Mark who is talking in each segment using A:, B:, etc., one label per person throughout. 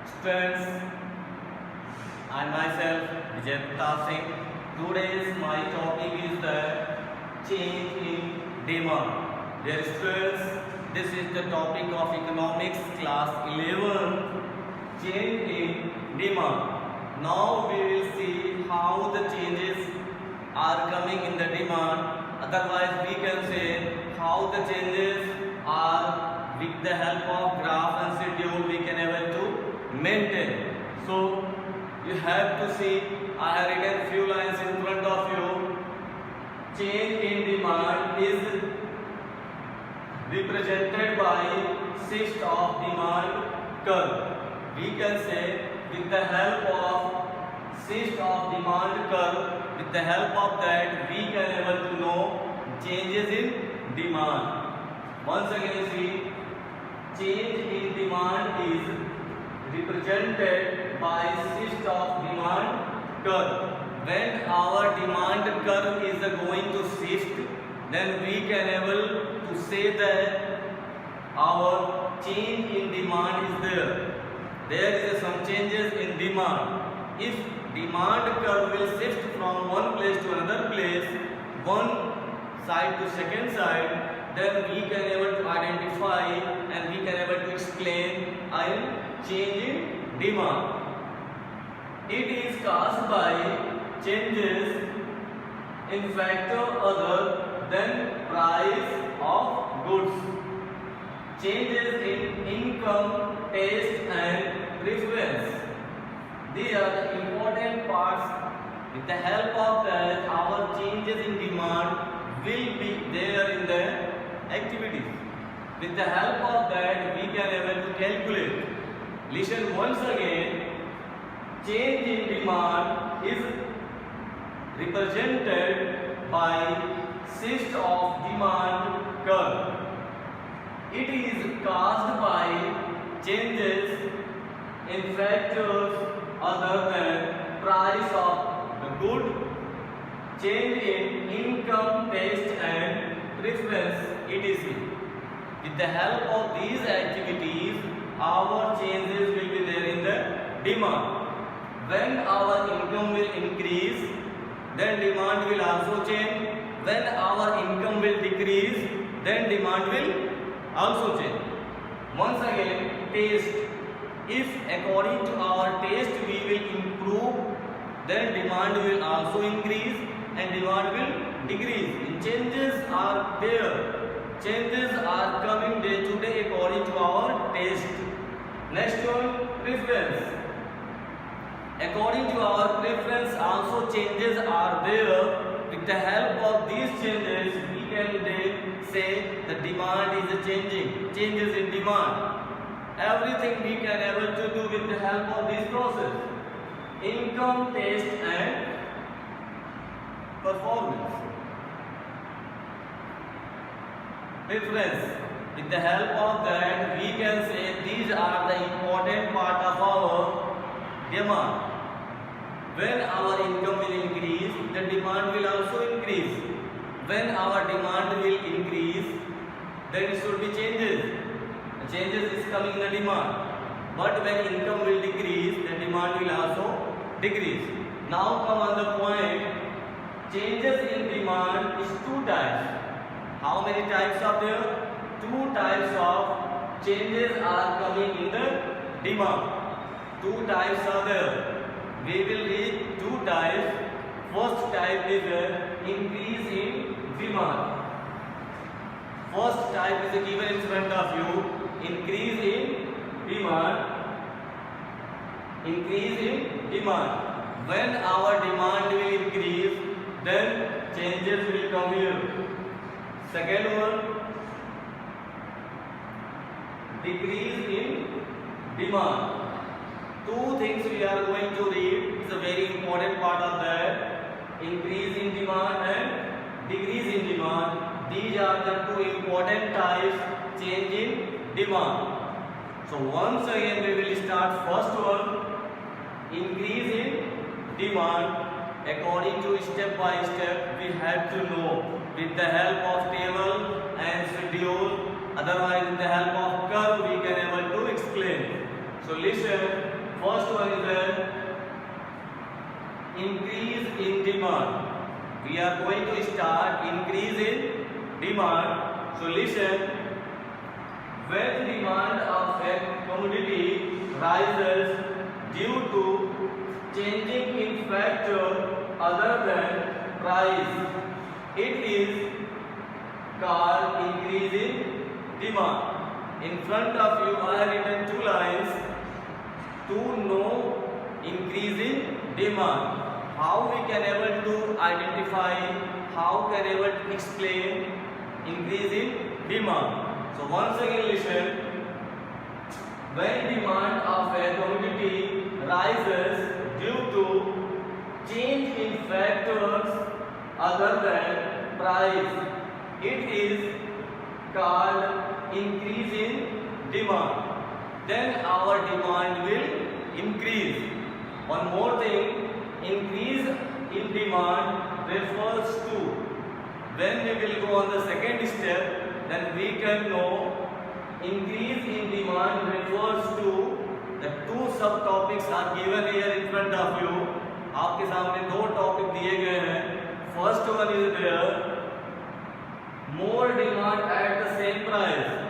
A: Students, I myself Vijay Pratap Singh. Today's my topic is the change in demand. Dear students, this is the topic of economics class 11, change in demand. Now we will see how the changes are coming in the demand. Otherwise we can say how the changes are with the help of graph and schedule we can able to maintain. So you have to see, I have written few lines in front of you. Change in demand is represented by shift of demand curve. We can say with the help of shift of demand curve, with the help of that we can able to know changes in demand. Once again see, change in demand is represented by shift of demand curve. When our demand curve is going to shift, then we can able to say that our change in demand is there. There is some changes in demand. If demand curve will shift from one place to another place, one side to second side, then we can able to identify and we can able to explain a change in demand. It is caused by changes in factor other than price of goods. Changes in income, taste and preference. These are the important parts. With the help of that, our changes in demand will be there in the activities. With the help of that, we can able to calculate. Listen once again. Change in demand is represented by shift of demand curve. It is caused by changes in factors other than price of the good, change in income, taste and preference, etc. With the help of these activities, our changes will be there in the demand. When our income will increase, then demand will also change. When our income will decrease, then demand will also change. Once again, taste. If according to our taste we will improve, then demand will also increase and demand will decrease. And changes are there. Changes are coming day to day according to our taste. Next one, preference. According to our preference, also changes are there. With the help of these changes, we can say the demand is changing. Changes in demand. Everything we can able to do with the help of this process. Income, taste and performance. Preference. With the help of that, we can say these are the important part of our demand. When our income will increase, the demand will also increase. When our demand will increase, then it should be changes. The changes is coming in the demand. But when income will decrease, the demand will also decrease. Now come on the point. Changes in demand is two types. How many types are there? Two types of changes are coming in the demand. Two types are there. We will read two types. First type is increase in demand. First type is given in front of you. Increase in demand. Increase in demand. When our demand will increase, then changes will come here. Second one, decrease in demand. Two things we are going to read. It's a very important part of that. Increase in demand and decrease in demand. These are the two important types change in demand. So once again we will start first one. Increase in demand. According to step by step we have to know with the help of table and schedule. Otherwise with the help of curve we can able to explain. So listen. first one is a increase in demand. We are going to start increase in demand. So listen, when demand of a commodity rises due to changing in factor other than price, it is called increase in demand. In front of you I have written two lines to know increase in demand. How we can able to identify, how can able to explain increase in demand. So once again listen, when demand of a commodity rises due to change in factors other than price, it is called increase in demand. Then our demand will increase. One more thing, increase in demand refers to, when we will go on the second step, then we can know increase in demand refers to the two subtopics are given here in front of you. आपके सामने दो topic दिए गए हैं. First one is there, more demand at the same price.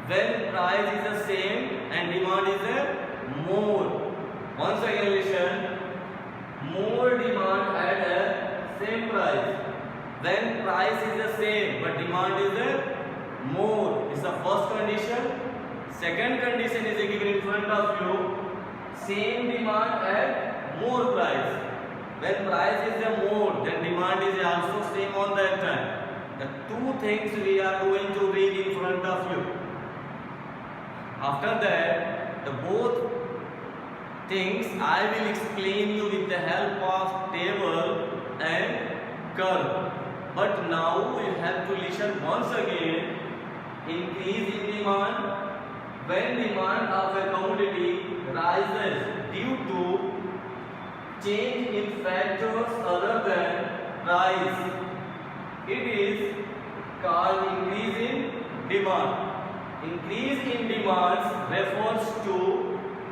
A: When price is the same and demand is a more. Once again listen, more demand at a same price. When price is the same but demand is a more. Is the first condition. Second condition is given in front of you. Same demand at more price. When price is a more, then demand is also same on that time. The two things we are going to read in front of you. After that, the both things I will explain you with the help of table and curve. But now you have to listen once again. Increase in demand. When demand of a commodity rises due to change in factors other than price, it is called increase in demand. Increase in demands refers to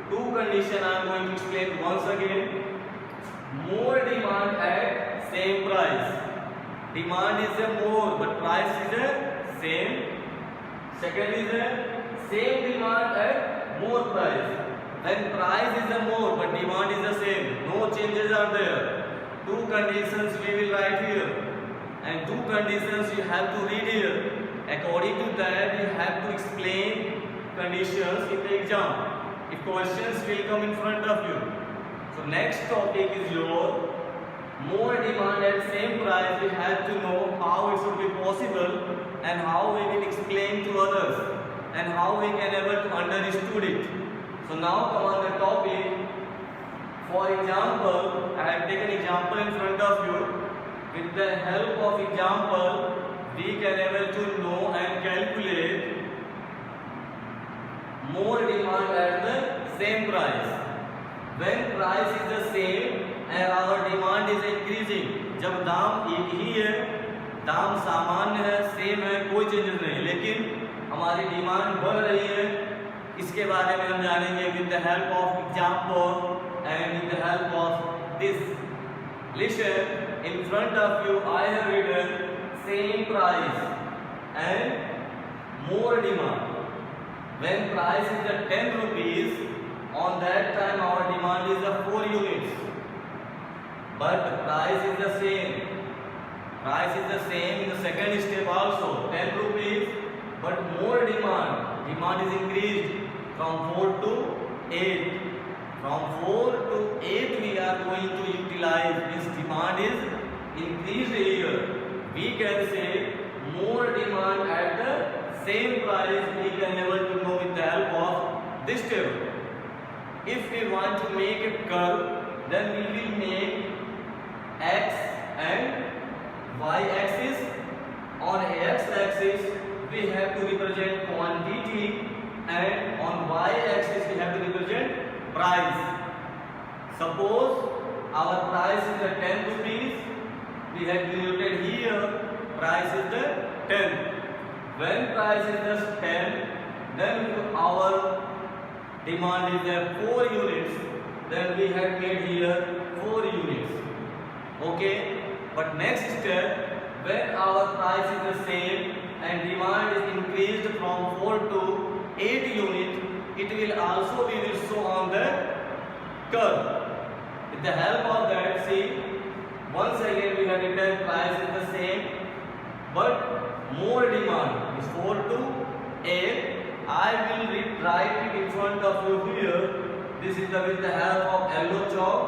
A: two conditions I am going to explain once again. More demand at same price. Demand is a more but price is a same. Second is a same demand at more price. When price is a more but demand is the same, no changes are there. Two conditions we will write here. And two conditions you have to read here. According to that, you have to explain conditions in the exam. If questions will come in front of you. So next topic is your more demand at same price. We have to know how it should be possible and how we will explain to others and how we can able to understood it. So now come on the topic. For example, I have taken example in front of you. With the help of example, we can able to know and calculate more demand at the same price. When price is the same and our demand is increasing, जब दाम एक ही है, दाम सामान्य है, same है, कोई changes नहीं, लेकिन हमारी डिमांड बढ़ रही है, इसके बारे में हम जानेंगे with the help of example and with the help of this. Listen. In front of you, I have written same price and more demand. When price is the 10 rupees, on that time our demand is the 4 units. But the price is the same. Price is the same in the second step also, 10 rupees, but more demand. Demand is increased from 4 to 8. From 4 to 8 we are going to utilize. This demand is increased here. We can say more demand at the same price. We can able to know with the help of this table. If we want to make a curve, then we will make x and y axis. On x axis we have to represent quantity and on y axis we have to represent price. Suppose our price is the 10 rupees, we have denoted here price is the 10. When price is the 10, then our demand is the 4 units. then we have made here 4 units. Okay, but next step, when our price is the same and demand is increased from 4 to 8 units, it will also we will show on the curve. With the help of that, see, once again we have written price is the same, but more demand is 4 to 8. I will write it in front of you here. This is with the help of yellow chalk.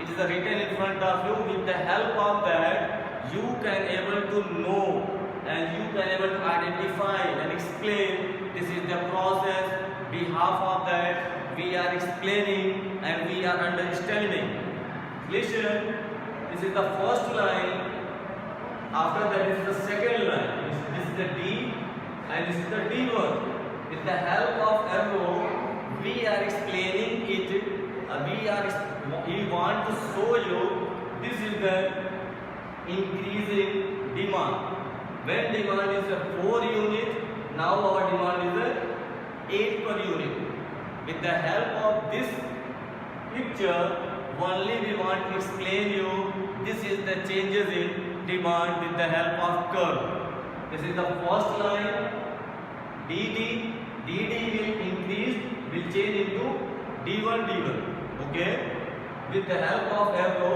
A: It is written in front of you. With the help of that, you can able to know and you can able to identify and explain. This is the process. Behalf of that, we are explaining and we are understanding. Listen. This is the first line. After that is the second line. This is the D and this is the D1. With the help of arrow, we are explaining it. We want to show you this is the increasing demand. When demand is a 4 unit, now our demand is a 8 per unit. With the help of this picture, only we want to explain you this is the changes in demand with the help of curve. This is the first line. DD will increase, will change into D1. Okay. With the help of arrow,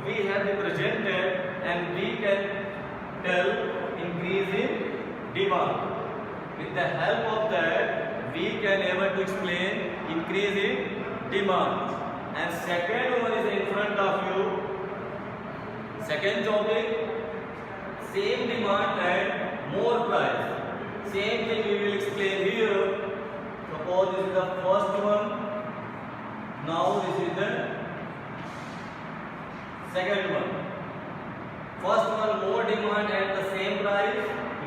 A: we have represented and we can tell increase in demand. With the help of that, we can able to explain increase in demand. And second one is in front of you. Second topic, same demand and more price. Same thing we will explain here. Suppose this is the first one. Now this is the second one. First one, more demand at the same price.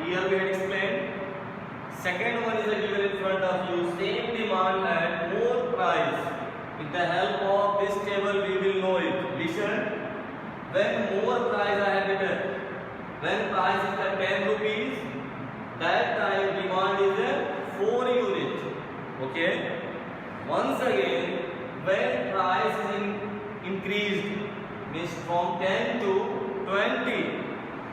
A: Here we had explained. Second one is given in front of you. Same demand at more price. With the help of this table, we will know it. Listen. When more price I have written, when price is the 10 rupees, that time demand is a 4 unit. Okay. Once again, when price is increased, means from 10 to 20,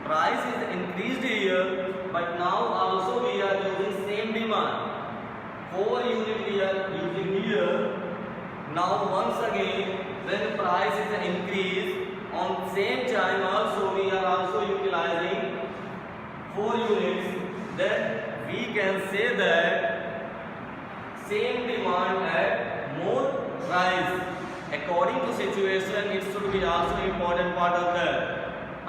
A: price is increased here, but now also we are using same demand. 4 unit we are using here. Now once again, when price is increased, on same time also we are also utilizing 4 units. Then we can say that same demand at more price. According to situation, it should be also important part of that.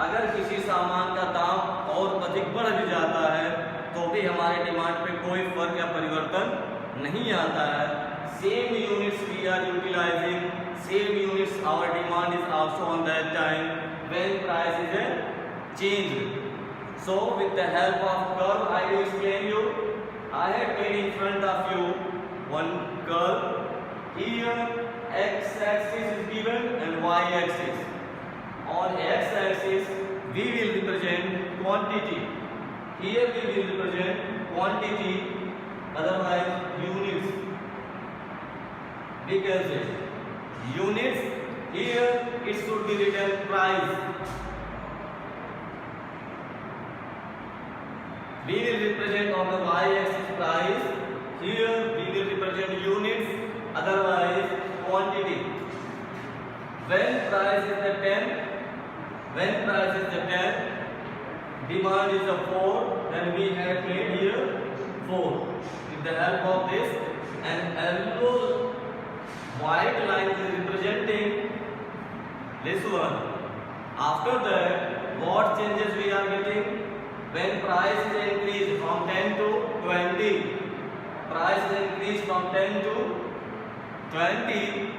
A: अगर किसी सामान का दाम और अधिक बढ़ भी जाता है तो भी हमारे डिमांड पे कोई फर्क या परिवर्तन नहीं आता है. Same units we are utilizing, same units our demand is also on that time when price is changed. So with the help of curve I will explain you. I have made in front of you one curve. Here x-axis is given and y-axis. On x-axis we will represent quantity. Here we will represent quantity, otherwise units. We can say units. Here it should be written price. We will represent on the y-axis price. Here we will represent units, otherwise quantity. When price is the 10, demand is a 4, then we have made here 4. With the help of this, an yellow white line is representing this one. After that, what changes we are getting? When price is increased from 10 to 20, price is increased from 10 to 20,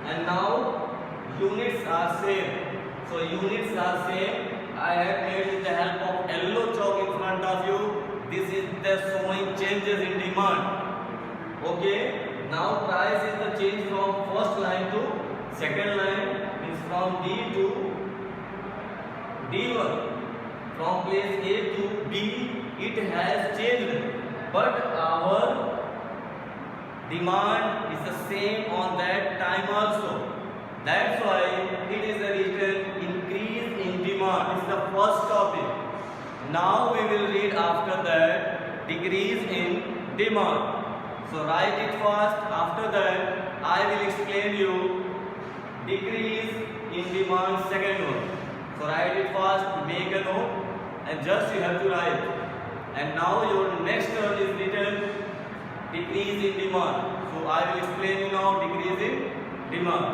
A: and now units are same. So units are same. I have made with the help of yellow chalk in front of you. This is the showing changes in demand. Okay. Now price is the change from first line to second line, means from D to D1. From place A to B, it has changed, but our demand is the same on that time. time also. That's why it is written increase in demand. This is the first topic. Now we will read after that decrease in demand. So write it fast. After that I will explain you decrease in demand second one. So write it fast, make a note, and just you have to write. And now your next term is written decrease in demand. So I will explain you now decrease in demand.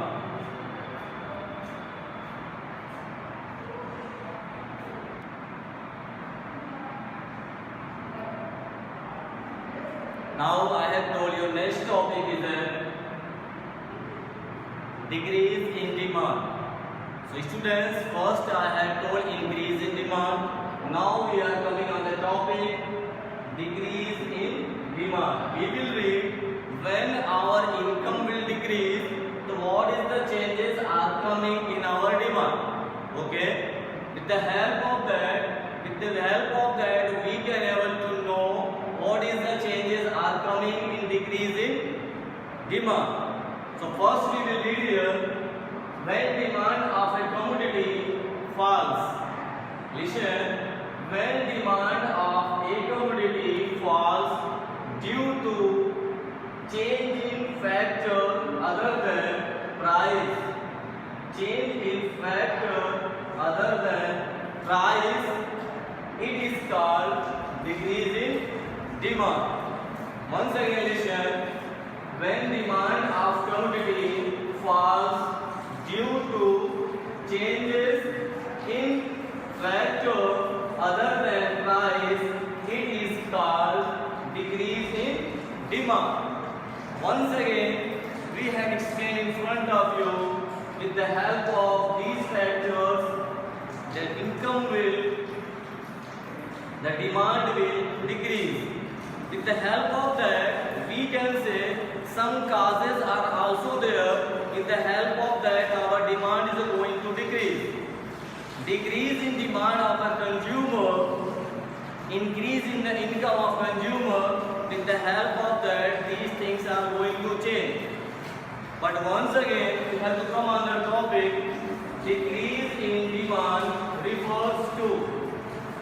A: Now I have told you next topic is a decrease in demand. So students, first I have told increase in demand. Now we are coming on the topic decrease in demand. We will read when our income will decrease, so what is the changes are coming in our demand. Okay. With the help of that we can able to know what is the changes are coming in decrease in demand. So first we will read here when demand of a commodity falls. Listen, when demand of a commodity falls due to change in factor other than price. Change in factor other than price, it is called decrease in demand. Once again listen, when demand of commodity falls due to changes in factor other than price, it is called decrease in demand. Once again, we have explained in front of you with the help of these factors, the income will, the demand will decrease. With the help of that, we can say some causes are also there. With the help of that, our demand is going to decrease. Decrease in demand of a consumer, increase in the income of consumer. With the help of that, these things are going to change. But once again, we have to come on the topic decrease in demand refers to.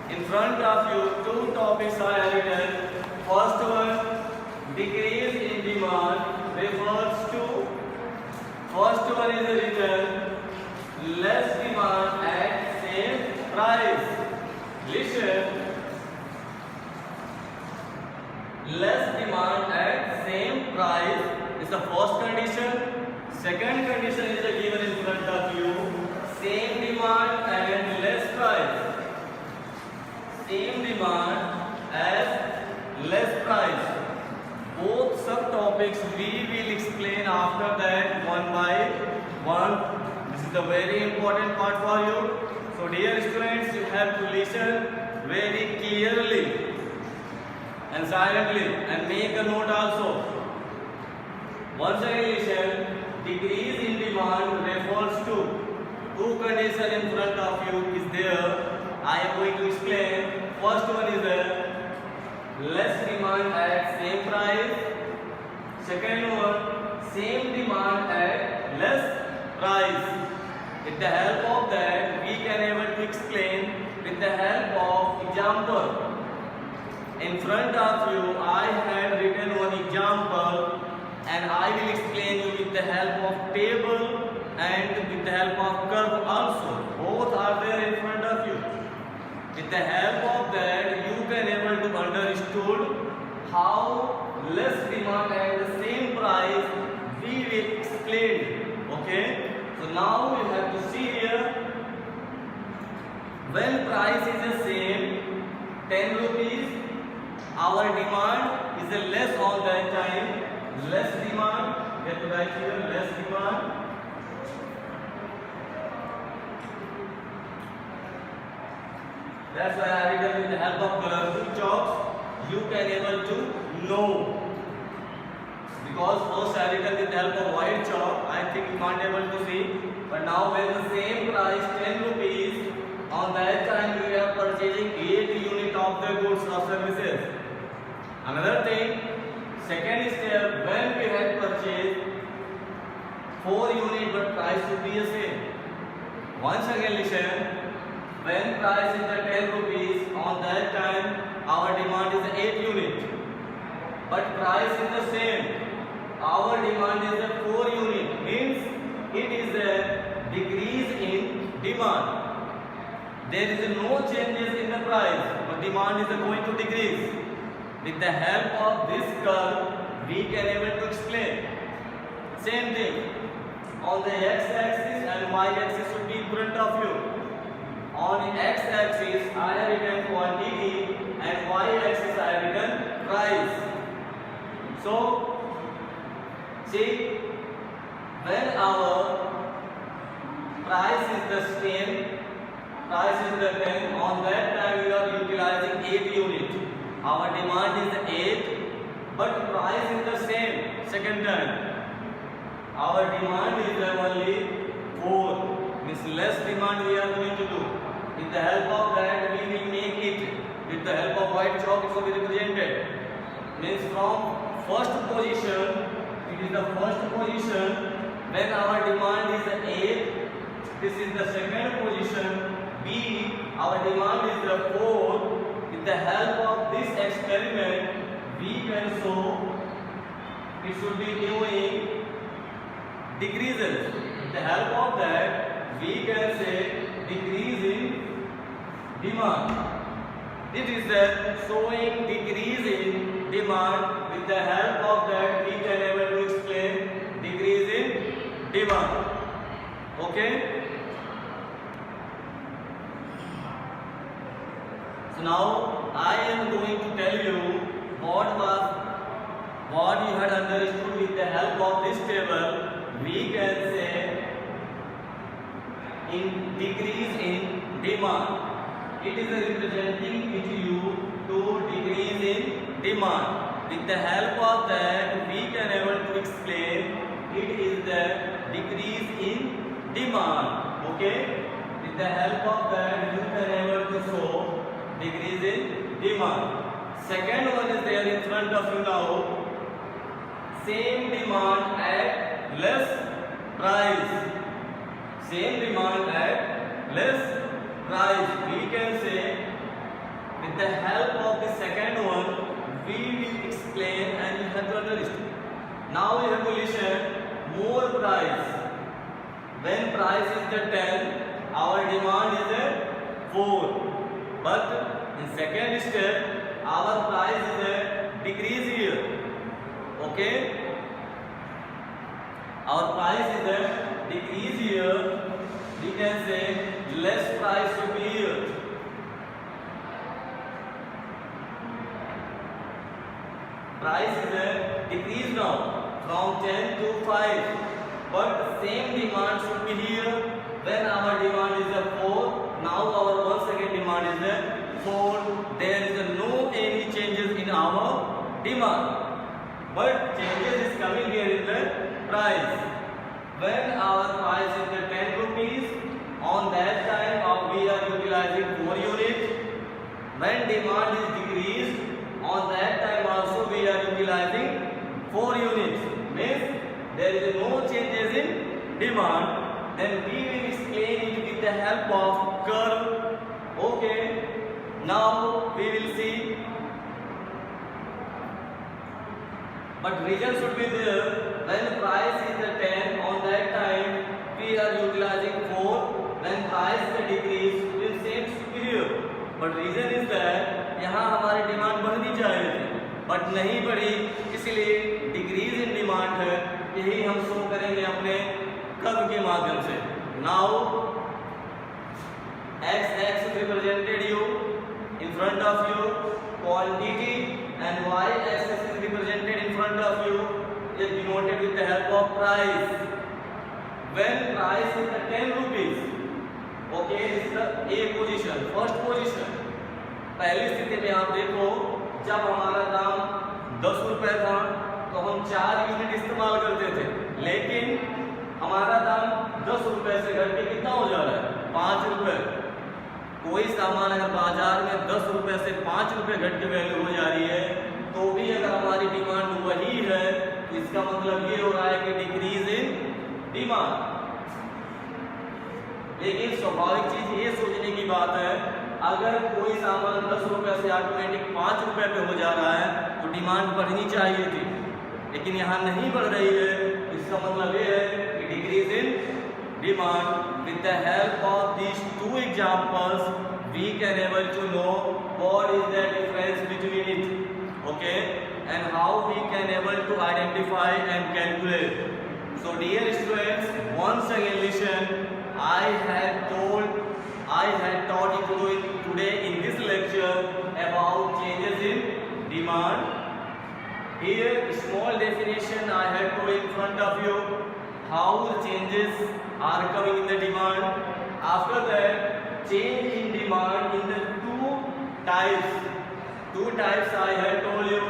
A: In front of you, two topics I have written. First one, decrease in demand refers to. First one is written less demand at same price. Listen. Less demand at same price is the first condition. Second condition is given in front of you. Same demand and less price. Same demand as less price. Both subtopics we will explain after that one by one. This is the very important part for you. So dear students, you have to listen very clearly and silently and make a note also. Once again listen, decrease in demand refers to two conditions in front of you is there. I am going to explain. First one is less demand at same price. Second one, same demand at less price. With the help of that, we can able to explain with the help of example. In front of you, I have written one example and I will explain you with the help of table and with the help of curve also. Both are there in front of you. With the help of that, you can able to understood how less demand at the same price we will explain. Okay? So now we have to see here. When price is the same, 10 rupees, our demand is a less on that time. Less demand. We have to write here less demand. That's why I written with the help of colorful chalks. You can able to know. Because first I written with the help of white chalk, I think you can't able to see. But now when the same price 10 rupees, on that time we are purchasing 8 unit of the goods or services. Another thing, second step, when we had purchased 4 unit, but price should be the same. Once again listen, when price is the 10 rupees, on that time our demand is 8 unit, but price is the same, our demand is a 4 unit, means it is a decrease in demand. There is no changes in the price, but demand is going to decrease. With the help of this curve, we can able to explain. Same thing, on the x-axis and y-axis should be in front of you. On the x-axis, I have written quantity, and y-axis I have written price. So, see, when our price is the same, price is the 10, on that time we are utilizing 8 unit. Our demand is 8, but price is the same. Second time, our demand is only 4, means less demand we are going to do. With the help of that, we will make it. With the help of white chalk, it will be represented. Means from first position, it is the first position. When our demand is 8, this is the second position. B, our demand is the 4. With the help of this experiment, we can show it should be doing decreases. With the help of that, we can say decrease in demand. It is the showing decrease in demand. With the help of that, we can able to explain decrease in demand. Okay? So now I am going to tell you what you had understood. With the help of this table, we can say in decrease in demand. It is representing it you to decrease in demand. With the help of that, we can able to explain it is the decrease in demand. Okay? With the help of that, you can able to show decrease in demand. Second one is there in front of you now. Same demand at less price. Same demand at less price. We can say with the help of the second one, we will explain and you have to understand. Now we have to listen more price. When price is the 10, our demand is a 4. But in second step, our price is a decrease here. Okay? Our price is a decrease here. We can say less price should be here. Price is a decrease now from 10 to 5. But same demand should be here. When our demand is a 4, now our once again demand is a 4. There is no any changes in our demand. But changes is coming here in the price. When our price is the 10 rupees, on that time we are utilizing 4 units. When demand is decreased, on that time also we are utilizing 4 units. Means there is no changes in demand. Then we will explain it with the help of curve. Okay. Now we will see. But reason should be there. When price is the 10, on that time we are utilizing 4. When price is the decrease, then same superior. But reason is that यहाँ हमारी demand बढ़नी चाहिए थी, but नहीं बढ़ी, इसलिए decrease in demand है. यही हम शो करेंगे अपने कर्व के माध्यम से. Now x represented you in front of you, quantity, and y axis is represented in front of you, is denoted with the help of price. When price is the 10 rupees, okay, this is the A position, first position. पहली स्थिति में आप देखो, जब हमारा दाम 10 रुपए था तो हम 4 यूनिट इस्तेमाल करते थे, लेकिन हमारा दाम 10 रुपए से घट के कितना हो जा रहा है? 5 रुपए. कोई सामान अगर बाजार में 10 रुपए से 5 रुपए घट के वैल्यू हो जा रही है, तो भी अगर हमारी डिमांड वही है, तो इसका मतलब ये हो रहा है कि डिक्रीज इन डिमांड। लेकिन स्वाभाविक चीज ये सोचने की बात है, अगर कोई सामान 10 रुपए से ऑटोमेटिक 5 रुपए पे हो जा रहा है तो डिमांड बढ़नी चाहिए थी, लेकिन यहाँ नहीं बढ़ रही है। इसका मतलब ये है कि decrease in demand. With the help of these two examples we can able to know what is the difference between it, okay, and how we can able to identify and calculate. So dear students, once again listen, I had taught you today in this lecture about changes in demand. Here small definition I had put in front of you, how the changes are coming in the demand. After that, change in demand in the two types. Two types I had told you.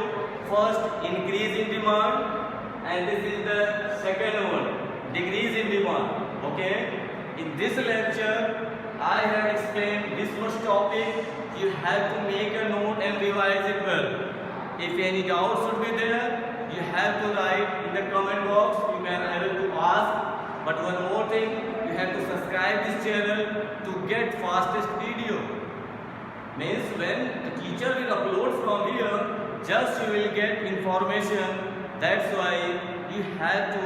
A: First, increase in demand, and this is the second one, decrease in demand. Okay. In this lecture, I have explained this much topic. You have to make a note and revise it well. If any doubts should be there, you have to write in the comment box. You can able to ask. But one more thing, you have to subscribe this channel to get fastest video. Means when the teacher will upload from here, just you will get information. That's why you have to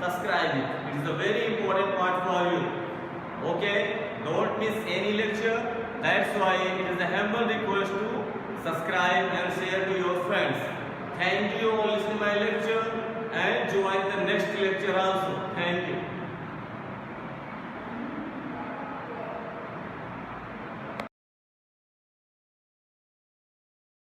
A: subscribe it. It is a very important part for you. Okay, don't miss any lecture. That's why it is a humble request to subscribe and share to your friends. Thank you for listening my lecture and join the next lecture also. Thank you.